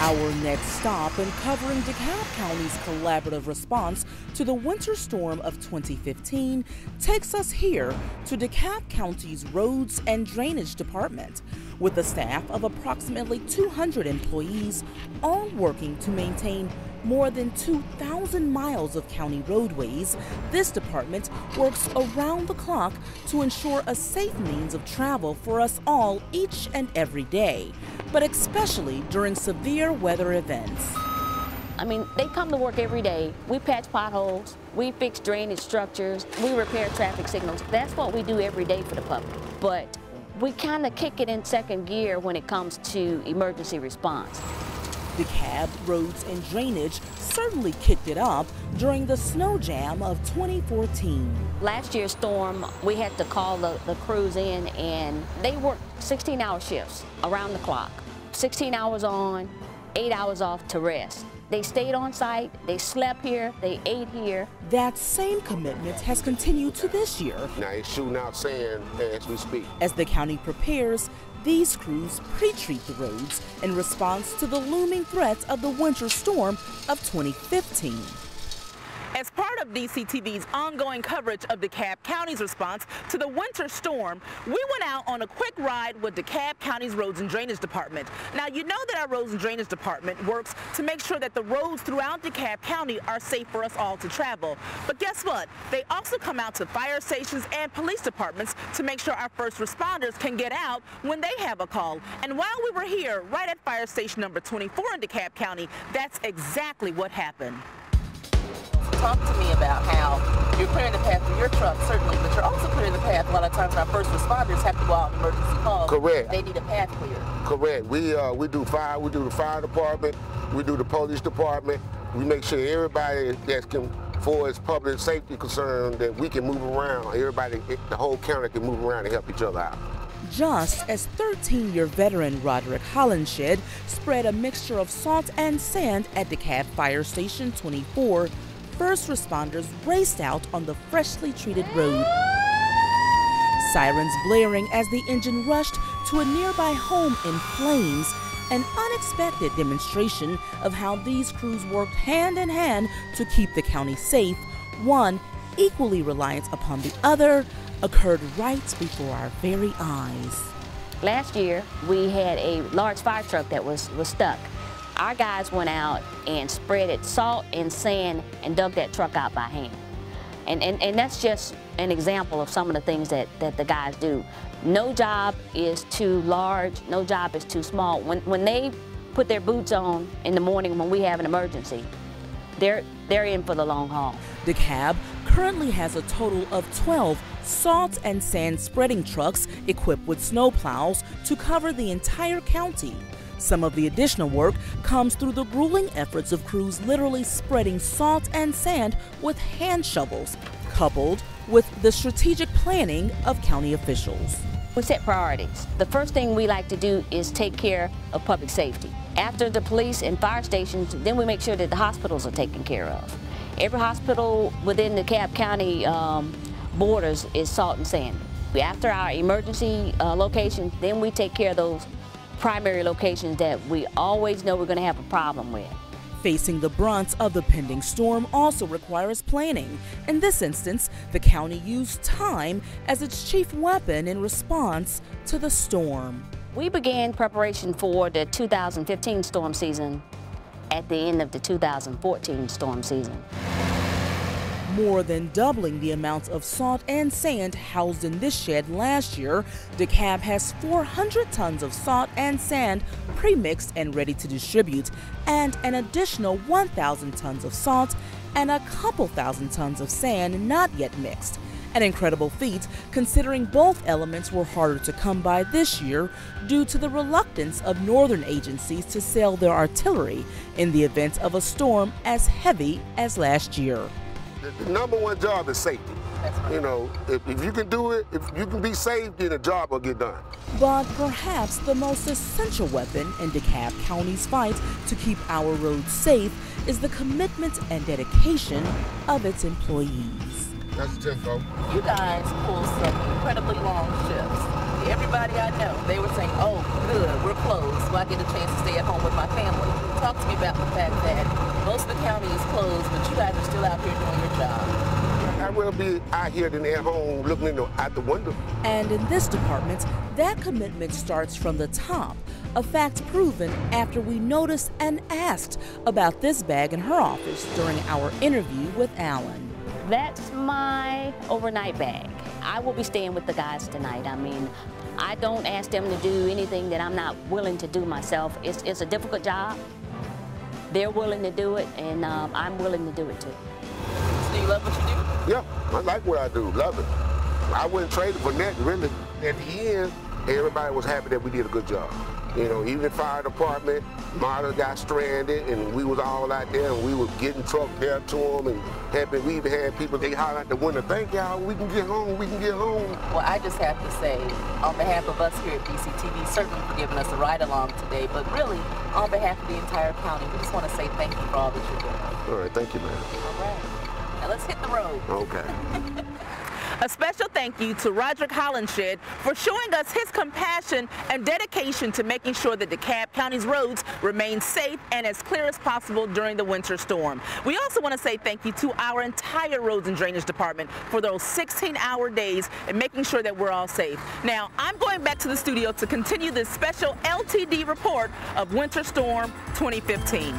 Our next stop in covering DeKalb County's collaborative response to the winter storm of 2015 takes us here to DeKalb County's Roads and Drainage Department. With a staff of approximately 200 employees, all working to maintain more than 2,000 miles of county roadways, this department works around the clock to ensure a safe means of travel for us all each and every day, but especially during severe weather events. I mean, they come to work every day. We patch potholes, we fix drainage structures, we repair traffic signals. That's what we do every day for the public. But we kind of kick it in second gear when it comes to emergency response. DeKalb Roads and Drainage certainly kicked it up during the snow jam of 2014. Last year's storm, we had to call the crews in, and they worked 16-hour shifts around the clock. 16 hours on, 8 hours off to rest. They stayed on site, they slept here, they ate here. That same commitment has continued to this year. Now it's shooting out sand as we speak. As the county prepares, these crews pre-treat the roads in response to the looming threats of the winter storm of 2015. As part of DCTV's ongoing coverage of DeKalb County's response to the winter storm, we went out on a quick ride with DeKalb County's Roads and Drainage Department. Now, you know that our Roads and Drainage Department works to make sure that the roads throughout DeKalb County are safe for us all to travel. But guess what? They also come out to fire stations and police departments to make sure our first responders can get out when they have a call. And while we were here, right at fire station number 24 in DeKalb County, that's exactly what happened. Talk to me about how you're clearing the path for your truck, certainly, but you're also clearing the path. A lot of times our first responders have to go out on emergency calls. Correct. They need a path clear. Correct. We do fire, we do the fire department, we do the police department. We make sure everybody that can, for its public safety concern, that we can move around. Everybody, the whole county can move around and help each other out. Just as 13-year veteran Roderick Hollenshed spread a mixture of salt and sand at DeKalb Fire Station 24, first responders raced out on the freshly treated road. Sirens blaring as the engine rushed to a nearby home in flames, an unexpected demonstration of how these crews worked hand in hand to keep the county safe, one equally reliant upon the other, occurred right before our very eyes. Last year, we had a large fire truck that was stuck. Our guys went out and spreaded salt and sand and dug that truck out by hand. And that's just an example of some of the things that the guys do. No job is too large, no job is too small. When they put their boots on in the morning when we have an emergency, they're in for the long haul. DeKalb currently has a total of 12 salt and sand spreading trucks equipped with snow plows to cover the entire county. Some of the additional work comes through the grueling efforts of crews literally spreading salt and sand with hand shovels, coupled with the strategic planning of county officials. We set priorities. The first thing we like to do is take care of public safety. After the police and fire stations, then we make sure that the hospitals are taken care of. Every hospital within the DeKalb County borders is salt and sand. After our emergency locations, then we take care of those primary locations that we always know we're going to have a problem with. Facing the brunt of the pending storm also requires planning. In this instance, the county used time as its chief weapon in response to the storm. We began preparation for the 2015 storm season at the end of the 2014 storm season. More than doubling the amount of salt and sand housed in this shed last year, DeKalb has 400 tons of salt and sand pre-mixed and ready to distribute, and an additional 1,000 tons of salt and a couple thousand tons of sand not yet mixed. An incredible feat, considering both elements were harder to come by this year due to the reluctance of northern agencies to sell their artillery in the event of a storm as heavy as last year. The number one job is safety. You know, if you can do it, if you can be safe, then the job will get done. But perhaps the most essential weapon in DeKalb County's fight to keep our roads safe is the commitment and dedication of its employees. That's the tempo. You guys pull some incredibly long shifts. Everybody everybody I know, they were saying, oh, good, we're closed, so I get a chance to stay at home with my family. Talk to me about the fact that most of the county is closed, but you guys are still out here doing your job. I'd rather be out here than at home looking out the window. And in this department, that commitment starts from the top, a fact proven after we noticed and asked about this bag in her office during our interview with Alan. That's my overnight bag. I will be staying with the guys tonight. I mean, I don't ask them to do anything that I'm not willing to do myself. It's a difficult job. They're willing to do it, and I'm willing to do it too. So you love what you do? Yeah, I like what I do, love it. I wouldn't trade it for nothing, really. At the end, everybody was happy that we did a good job. You know, even the fire department, Marta got stranded, and we was all out there, and we was getting trucks there to them, and we even had people, they holler out the window, thank y'all, we can get home, we can get home. Well, I just have to say, on behalf of us here at DCTV, certainly for giving us a ride along today, but really, on behalf of the entire county, we just want to say thank you for all that you're doing. All right, thank you, man. All right. Now let's hit the road. Okay. A special thank you to Roderick Hollenshed for showing us his compassion and dedication to making sure that DeKalb County's roads remain safe and as clear as possible during the winter storm. We also want to say thank you to our entire Roads and Drainage Department for those 16-hour days and making sure that we're all safe. Now, I'm going back to the studio to continue this special LTD report of Winter Storm 2015.